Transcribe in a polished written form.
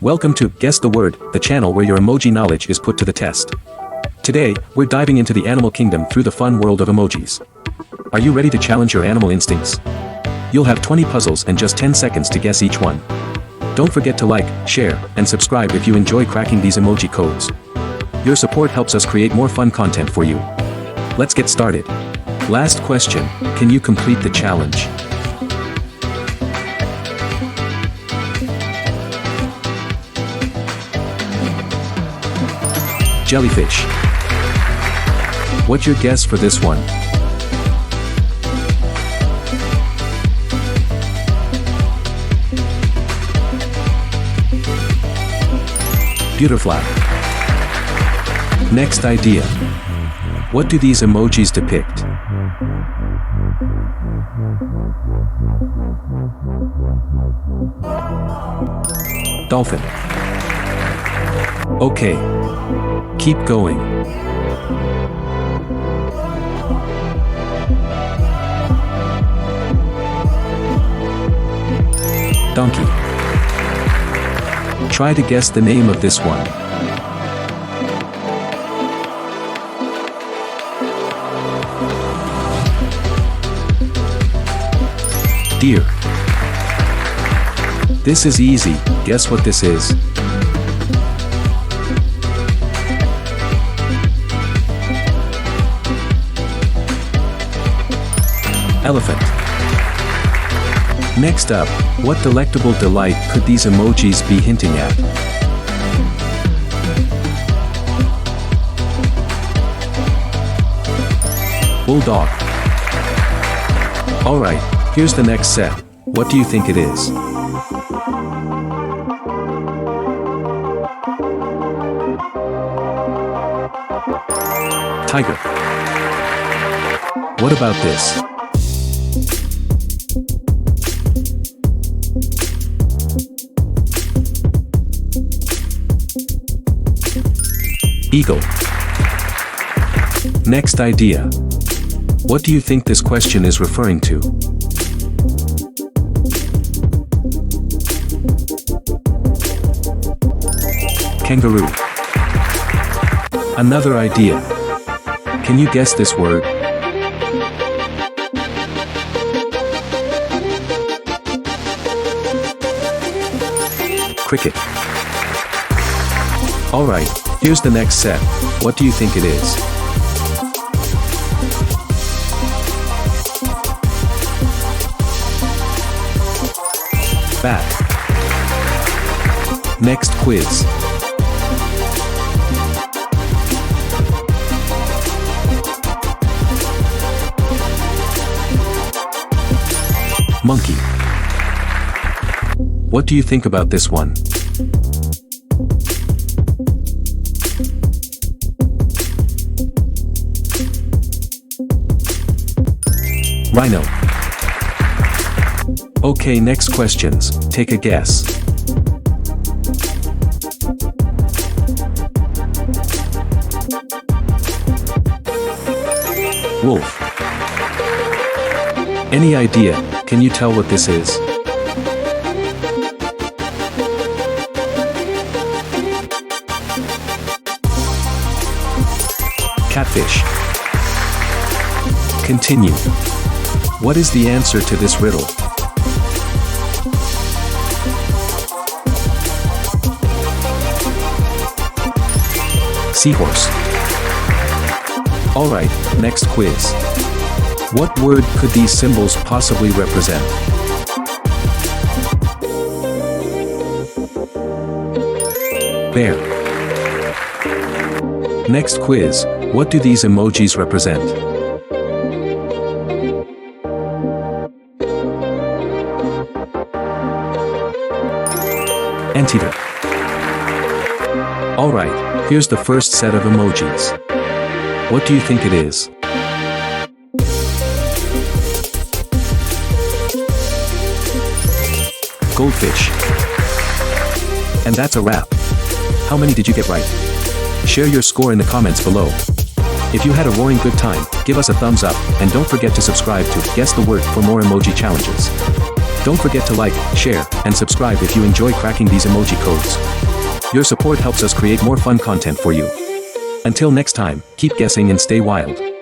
Welcome to Guess the Word, the channel where your emoji knowledge is put to the test. Today, we're diving into the animal kingdom through the fun world of emojis. Are you ready to challenge your animal instincts? You'll have 20 puzzles and just 10 seconds to guess each one. Don't forget to like, share, and subscribe if you enjoy cracking these emoji codes. Your support helps us create more fun content for you. Let's get started. Last question, can you complete the challenge? Jellyfish. What's your guess for this one? Butterfly. Next idea. What do these emojis depict? Dolphin. Okay. Keep going. Donkey. Try to guess the name of this one. Deer. This is easy, guess what this is? Elephant. Next up, what delectable delight could these emojis be hinting at? Bulldog. Alright, here's the next set. What do you think it is? Tiger. What about this? Eagle. Next idea. What do you think this question is referring to? Kangaroo. Another idea. Can you guess this word? Cricket. Alright, here's the next set. What do you think it is? Bat. Next quiz. Monkey. What do you think about this one? Rhino. Okay, next questions. Take a guess. Wolf. Any idea? Can you tell what this is? Catfish. Continue. What is the answer to this riddle? Seahorse. Alright, next quiz. What word could these symbols possibly represent? Bear. Next quiz. What do these emojis represent? Anteater. Alright, here's the first set of emojis. What do you think it is? Goldfish. And that's a wrap. How many did you get right? Share your score in the comments below. If you had a roaring good time, give us a thumbs up, and don't forget to subscribe to Guess the Word for more emoji challenges. Don't forget to like, share, and subscribe if you enjoy cracking these emoji codes. Your support helps us create more fun content for you. Until next time, keep guessing and stay wild.